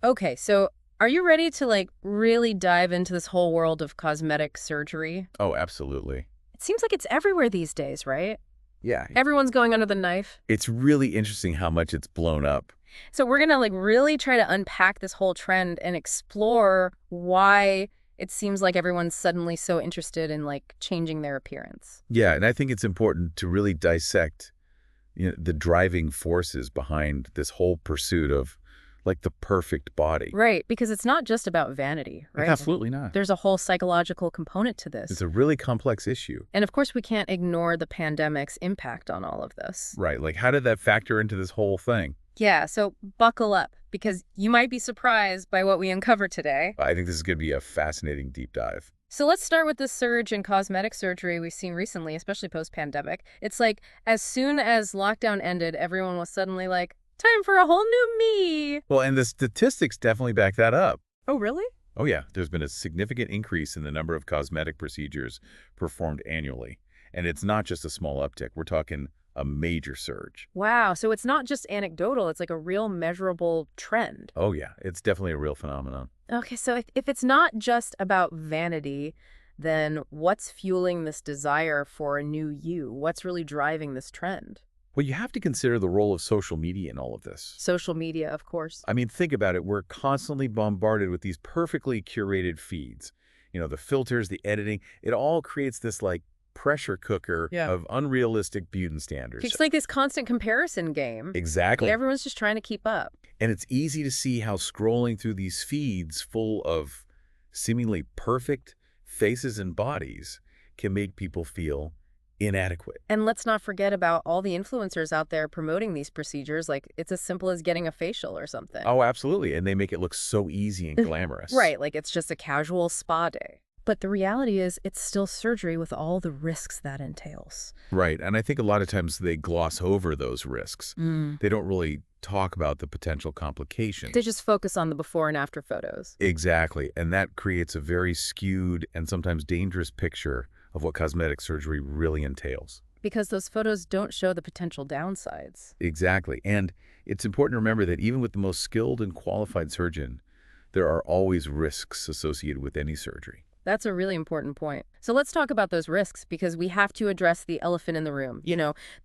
Okay, so are you ready to really dive into this whole world of cosmetic surgery? Oh, absolutely. It seems like it's everywhere these days, right? Yeah, Everyone's going under the knife. it's really interesting how much it's blown up. So we're going to really try to unpack this whole trend and explore why it seems like everyone's suddenly so interested in changing their appearance. Yeah, and I think it's important to really dissect, the driving forces behind this whole pursuit of the perfect body. Right, because it's not just about vanity, right? Absolutely not. There's a whole psychological component to It's this. a really complex issue. And of course, we can't ignore the pandemic's impact on all of this. Right. How did that factor into this whole thing? Yeah, so buckle up because you might be surprised by what we uncover today. I think this is going to be a fascinating deep dive. So let's start with the surge in cosmetic surgery we've seen recently, especially post-pandemic. It's like as soon as lockdown ended, everyone was suddenly like, time for a whole new me. Well, and the statistics definitely back that up. Oh, really? Oh, yeah. There's been a significant increase in the number of cosmetic procedures performed annually. And it's not just a small uptick. We're talking a major surge. Wow, so it's not just anecdotal, it's like a real measurable trend. Oh, yeah. It's definitely a real phenomenon. Okay, so if it's not just about vanity, then what's fueling this desire for a new you? What's really driving this trend? Well, you have to consider the role of social media in all of this. Social media, of course. I mean, think about it. We're constantly bombarded with these perfectly curated feeds. The filters, the editing, it all creates this pressure cooker Yeah. of unrealistic beauty standards. It's like this constant comparison game. Exactly. Everyone's just trying to keep up. And it's easy to see how scrolling through these feeds full of seemingly perfect faces and bodies can make people feel inadequate. And let's not forget about all the influencers out there promoting these procedures. Like, it's as simple as getting a facial or something. Oh, absolutely. And they make it look so easy and glamorous. Right, like it's just a casual spa day. But the reality is, it's still surgery with all the risks that entails. Right. And I think a lot of times they gloss over those risks. Mm. They don't really talk about the potential complications. They just focus on the before and after photos. Exactly. And that creates a very skewed and sometimes dangerous picture of what cosmetic surgery really entails. Because those photos don't show the potential downsides. Exactly. And it's important to remember that even with the most skilled and qualified surgeon, there are always risks associated with any surgery. That's a really important point. So let's talk about those risks because we have to address the elephant in the room.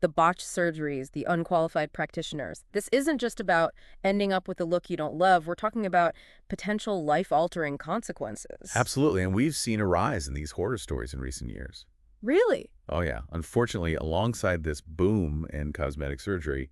The botched surgeries, the unqualified practitioners. This isn't just about ending up with a look you don't love. We're talking about potential life-altering consequences. Absolutely. And we've seen a rise in these horror stories in recent years. Really? Oh, yeah. Unfortunately, alongside this boom in cosmetic surgery,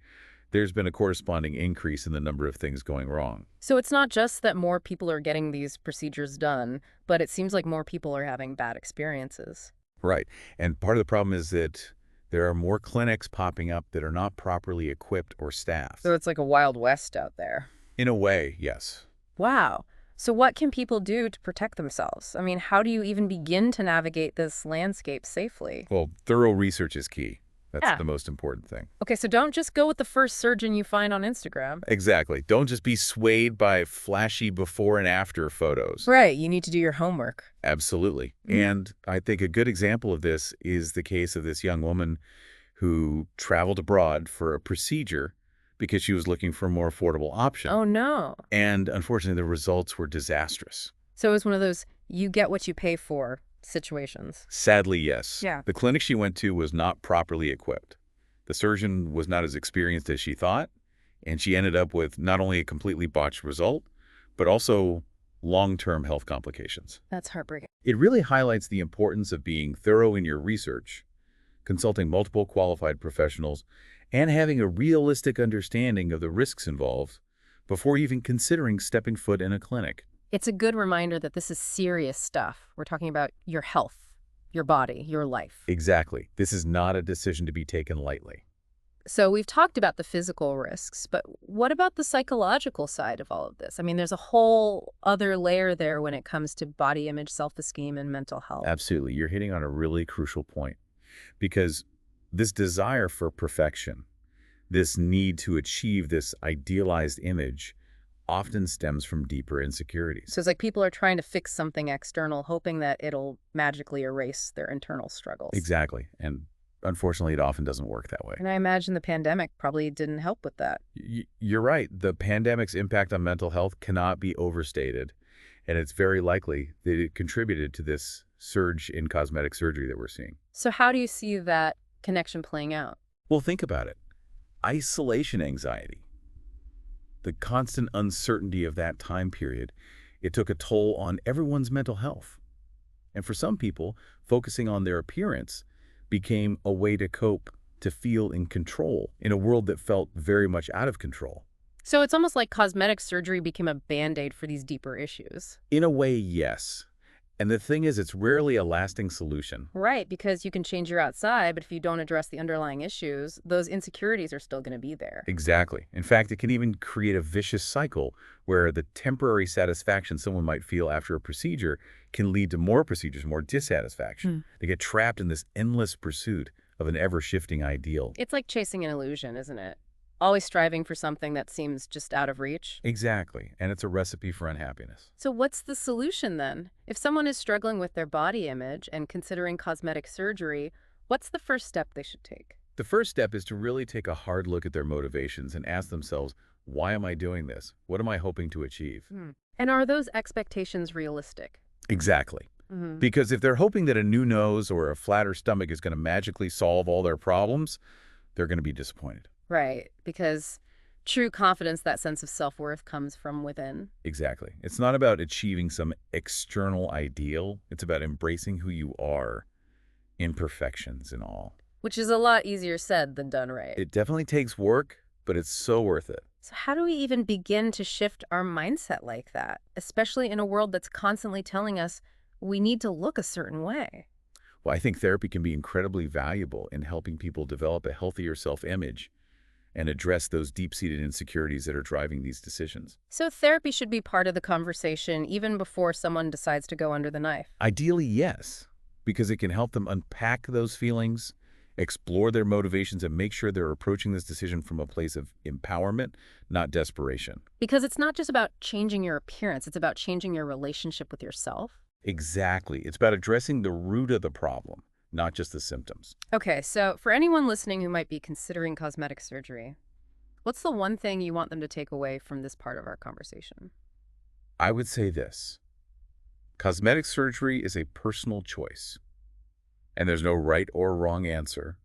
there's been a corresponding increase in the number of things going wrong. So it's not just that more people are getting these procedures done, but it seems like more people are having bad experiences. Right. And part of the problem is that there are more clinics popping up that are not properly equipped or staffed. So it's like a Wild West out there. In a way, yes. Wow. So what can people do to protect themselves? I mean, how do you even begin to navigate this landscape safely? Well, thorough research is key. That's Yeah. the most important thing. Okay, so don't just go with the first surgeon you find on Instagram. Exactly. Don't just be swayed by flashy before and after photos. Right, you need to do your homework. Absolutely. And I think a good example of this is the case of this young woman who traveled abroad for a procedure because she was looking for a more affordable option. Oh, no. And unfortunately, the results were disastrous. So it was one of those you get what you pay for situations. Sadly, yes. Yeah. The clinic she went to was not properly equipped. The surgeon was not as experienced as she thought, and she ended up with not only a completely botched result, but also long-term health complications. That's heartbreaking. It really highlights the importance of being thorough in your research, consulting multiple qualified professionals, and having a realistic understanding of the risks involved before even considering stepping foot in a clinic. It's a good reminder that this is serious stuff. We're talking about your health, your body, your life. Exactly. This is not a decision to be taken lightly. So we've talked about the physical risks, but what about the psychological side of all of this? I mean, there's a whole other layer there when it comes to body image, self-esteem, and mental health. Absolutely. You're hitting on a really crucial point because this desire for perfection, this need to achieve this idealized image often stems from deeper insecurities. So it's like people are trying to fix something external, hoping that it'll magically erase their internal struggles. Exactly. And unfortunately, it often doesn't work that way. And I imagine the pandemic probably didn't help with that. You're right. The pandemic's impact on mental health cannot be overstated, and it's very likely that it contributed to this surge in cosmetic surgery that we're seeing. So how do you see that connection playing out? Well, think about it. Isolation anxiety, the constant uncertainty of that time period, it took a toll on everyone's mental health. And for some people, focusing on their appearance became a way to cope, to feel in control in a world that felt very much out of control. So it's almost like cosmetic surgery became a band-aid for these deeper issues. In a way, yes. And the thing is, it's rarely a lasting solution. Right, because you can change your outside, but if you don't address the underlying issues, those insecurities are still going to be there. Exactly. In fact, it can even create a vicious cycle where the temporary satisfaction someone might feel after a procedure can lead to more procedures, more dissatisfaction. They get trapped in this endless pursuit of an ever-shifting ideal. It's like chasing an illusion, isn't it? Always striving for something that seems just out of reach. Exactly. And it's a recipe for unhappiness. So what's the solution then? If someone is struggling with their body image and considering cosmetic surgery, what's the first step they should take? The first step is to really take a hard look at their motivations and ask themselves, why am I doing this? What am I hoping to achieve? And are those expectations realistic? Exactly. Because if they're hoping that a new nose or a flatter stomach is going to magically solve all their problems, they're going to be disappointed. Right, because true confidence, that sense of self-worth, comes from within. Exactly. It's not about achieving some external ideal. It's about embracing who you are, imperfections and all. Which is a lot easier said than done, right? It definitely takes work, but it's so worth it. So how do we even begin to shift our mindset like that, especially in a world that's constantly telling us we need to look a certain way? Well, I think therapy can be incredibly valuable in helping people develop a healthier self-image and address those deep-seated insecurities that are driving these decisions. So therapy should be part of the conversation even before someone decides to go under the knife. Ideally, yes, because it can help them unpack those feelings, explore their motivations, and make sure they're approaching this decision from a place of empowerment, not desperation. Because it's not just about changing your appearance, it's about changing your relationship with yourself. Exactly. It's about addressing the root of the problem, not just the symptoms. Okay, so for anyone listening who might be considering cosmetic surgery, what's the one thing you want them to take away from this part of our conversation? I would say this. Cosmetic surgery is a personal choice, and there's no right or wrong answer,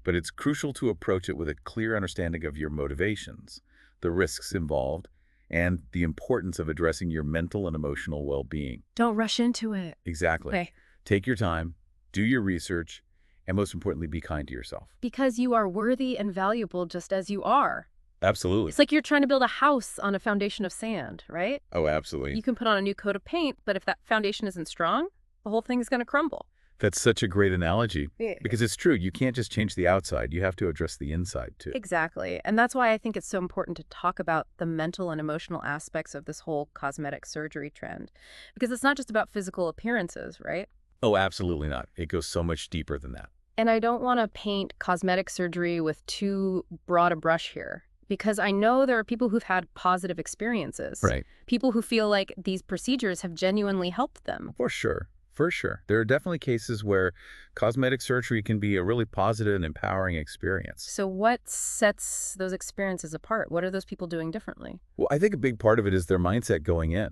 but it's crucial to approach it with a clear understanding of your motivations, the risks involved, and the importance of addressing your mental and emotional well-being. Don't rush into it. Exactly. Okay. Take your time, do your research, and most importantly, be kind to yourself. Because you are worthy and valuable just as you are. Absolutely. It's like you're trying to build a house on a foundation of sand, right? Oh, absolutely. You can put on a new coat of paint, but if that foundation isn't strong, the whole thing is going to crumble. That's such a great analogy. Yeah. Because it's true. You can't just change the outside. You have to address the inside, too. Exactly. And that's why I think it's so important to talk about the mental and emotional aspects of this whole cosmetic surgery trend. Because it's not just about physical appearances, right? Oh, absolutely not. It goes so much deeper than that. And I don't want to paint cosmetic surgery with too broad a brush here. Because I know there are people who've had positive experiences. Right. People who feel like these procedures have genuinely helped them. For sure. For sure. There are definitely cases where cosmetic surgery can be a really positive and empowering experience. So what sets those experiences apart? What are those people doing differently? Well, I think a big part of it is their mindset going in.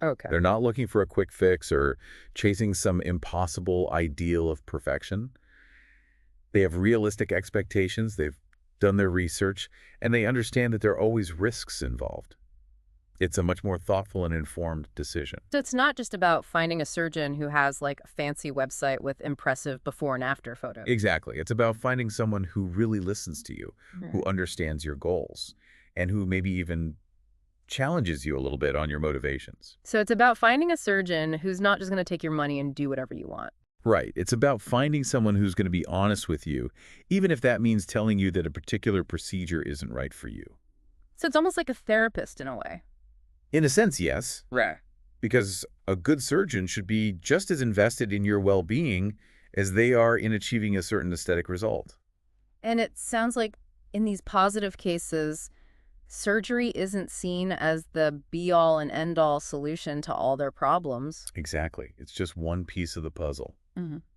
Okay. They're not looking for a quick fix or chasing some impossible ideal of perfection. They have realistic expectations. They've done their research, and they understand that there are always risks involved. It's a much more thoughtful and informed decision. So it's not just about finding a surgeon who has like a fancy website with impressive before and after photos. Exactly. It's about finding someone who really listens to you, who understands your goals, and who maybe even challenges you a little bit on your motivations. So it's about finding a surgeon who's not just going to take your money and do whatever you want. Right. It's about finding someone who's going to be honest with you, even if that means telling you that a particular procedure isn't right for you. So it's almost like a therapist in a way. In a sense, yes. Right. Because a good surgeon should be just as invested in your well-being as they are in achieving a certain aesthetic result. And it sounds like in these positive cases, surgery isn't seen as the be-all and end-all solution to all their problems. Exactly. It's just one piece of the puzzle.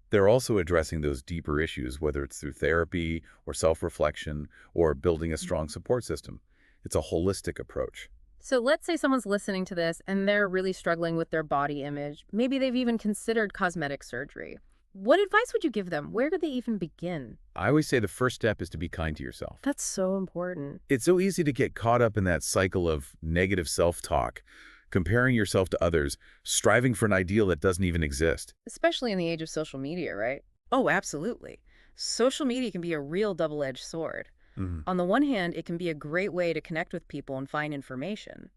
They're also addressing those deeper issues, whether it's through therapy or self-reflection or building a strong support system. It's a holistic approach. So let's say someone's listening to this and they're really struggling with their body image. Maybe they've even considered cosmetic surgery. What advice would you give them? Where do they even begin? I always say the first step is to be kind to yourself. That's so important. It's so easy to get caught up in that cycle of negative self-talk, comparing yourself to others, striving for an ideal that doesn't even exist. Especially in the age of social media, right? Oh, absolutely. Social media can be a real double-edged sword. Mhm. On the one hand, it can be a great way to connect with people and find information.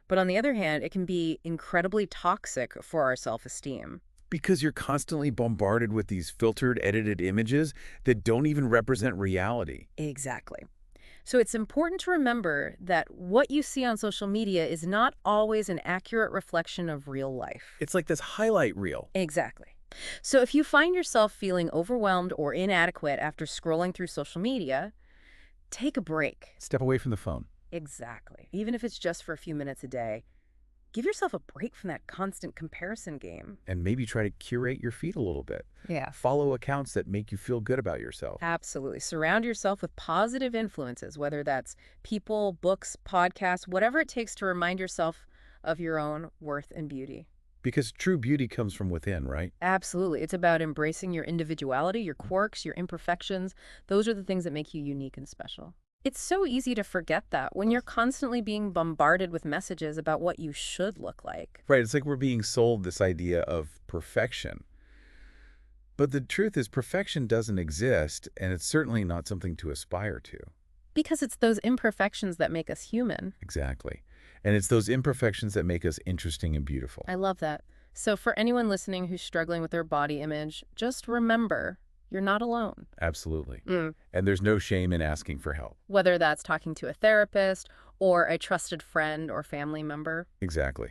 But on the other hand, it can be incredibly toxic for our self-esteem. Because you're constantly bombarded with these filtered, edited images that don't even represent reality. Exactly. So it's important to remember that what you see on social media is not always an accurate reflection of real life. It's like this highlight reel. Exactly. So if you find yourself feeling overwhelmed or inadequate after scrolling through social media, take a break. Step away from the phone. Exactly. Even if it's just for a few minutes a day, give yourself a break from that constant comparison game. And maybe try to curate your feed a little bit. Yeah. Follow accounts that make you feel good about yourself. Absolutely. Surround yourself with positive influences, whether that's people, books, podcasts, whatever it takes to remind yourself of your own worth and beauty. Because true beauty comes from within, right? Absolutely. It's about embracing your individuality, your quirks, your imperfections. Those are the things that make you unique and special. It's so easy to forget that when you're constantly being bombarded with messages about what you should look like. Right, it's like we're being sold this idea of perfection. But the truth is perfection doesn't exist, and it's certainly not something to aspire to. Because it's those imperfections that make us human. Exactly. And it's those imperfections that make us interesting and beautiful. I love that. So for anyone listening who's struggling with their body image, just remember, you're not alone. Absolutely. And there's no shame in asking for help. Whether that's talking to a therapist or a trusted friend or family member. Exactly.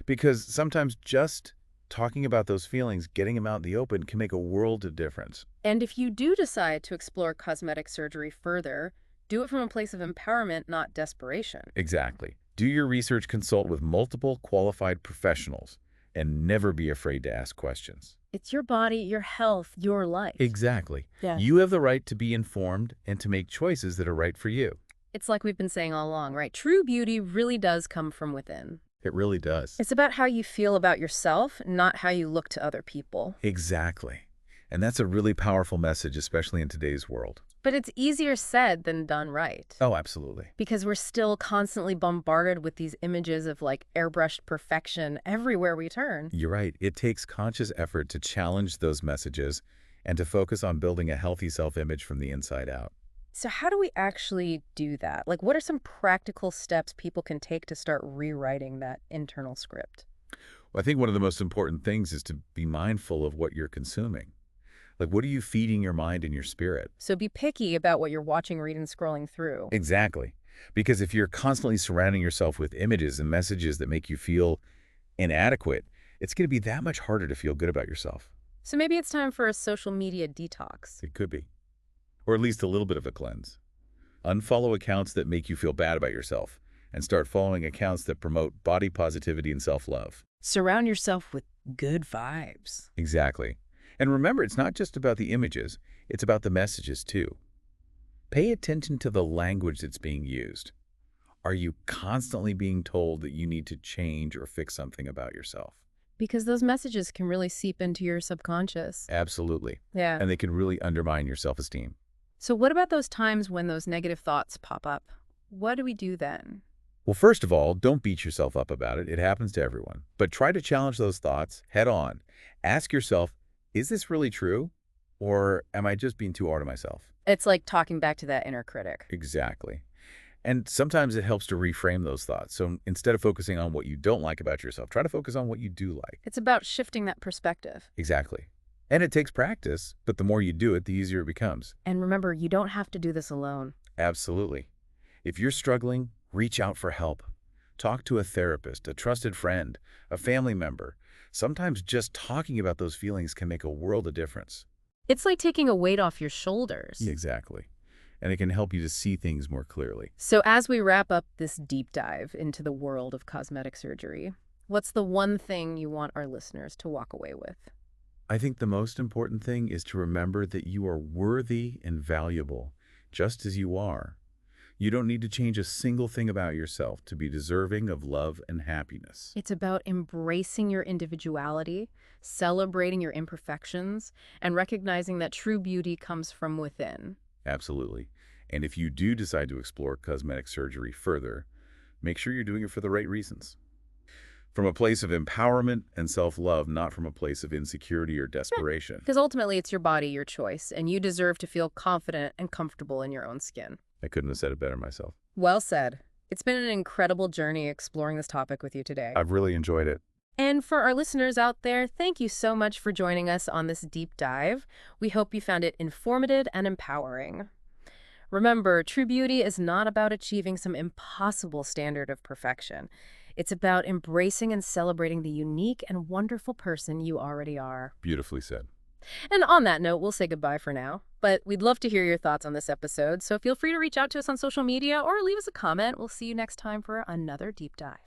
Because sometimes just talking about those feelings, getting them out in the open, can make a world of difference. And if you do decide to explore cosmetic surgery further, do it from a place of empowerment, not desperation. Exactly. Do your research, consult with multiple qualified professionals, and never be afraid to ask questions. It's your body, your health, your life. Exactly. Yeah. You have the right to be informed and to make choices that are right for you. It's like we've been saying all along, right? True beauty really does come from within. It really does. It's about how you feel about yourself, not how you look to other people. Exactly. And that's a really powerful message, especially in today's world. But it's easier said than done right. Oh, absolutely. Because we're still constantly bombarded with these images of like airbrushed perfection everywhere we turn. You're right. It takes conscious effort to challenge those messages and to focus on building a healthy self-image from the inside out. So how do we actually do that? Like, what are some practical steps people can take to start rewriting that internal script? Well, I think one of the most important things is to be mindful of what you're consuming. Like, what are you feeding your mind and your spirit? So be picky about what you're watching, reading, scrolling through. Exactly. Because if you're constantly surrounding yourself with images and messages that make you feel inadequate, it's going to be that much harder to feel good about yourself. So maybe it's time for a social media detox. It could be. Or at least a little bit of a cleanse. Unfollow accounts that make you feel bad about yourself and start following accounts that promote body positivity and self-love. Surround yourself with good vibes. Exactly. And remember, it's not just about the images, it's about the messages too. Pay attention to the language that's being used. Are you constantly being told that you need to change or fix something about yourself? Because those messages can really seep into your subconscious. Absolutely. Yeah. And they can really undermine your self-esteem. So what about those times when those negative thoughts pop up? What do we do then? Well, first of all, don't beat yourself up about it. It happens to everyone. But try to challenge those thoughts head on. Ask yourself, is this really true? Or am I just being too hard on myself? It's like talking back to that inner critic. Exactly. And sometimes it helps to reframe those thoughts. So instead of focusing on what you don't like about yourself, try to focus on what you do like. It's about shifting that perspective. Exactly. And it takes practice, but the more you do it, the easier it becomes. And remember, you don't have to do this alone. Absolutely. If you're struggling, reach out for help. Talk to a therapist, a trusted friend, a family member. Sometimes just talking about those feelings can make a world of difference. It's like taking a weight off your shoulders. Exactly. And it can help you to see things more clearly. So as we wrap up this deep dive into the world of cosmetic surgery, what's the one thing you want our listeners to walk away with? I think the most important thing is to remember that you are worthy and valuable, just as you are. You don't need to change a single thing about yourself to be deserving of love and happiness. It's about embracing your individuality, celebrating your imperfections, and recognizing that true beauty comes from within. Absolutely. And if you do decide to explore cosmetic surgery further, make sure you're doing it for the right reasons. From a place of empowerment and self-love, not from a place of insecurity or desperation. Because ultimately, it's your body, your choice, and you deserve to feel confident and comfortable in your own skin. I couldn't have said it better myself. Well said. It's been an incredible journey exploring this topic with you today. I've really enjoyed it. And for our listeners out there, thank you so much for joining us on this deep dive. We hope you found it informative and empowering. Remember, true beauty is not about achieving some impossible standard of perfection. It's about embracing and celebrating the unique and wonderful person you already are. Beautifully said. And on that note, we'll say goodbye for now. But we'd love to hear your thoughts on this episode, so feel free to reach out to us on social media or leave us a comment. We'll see you next time for another deep dive.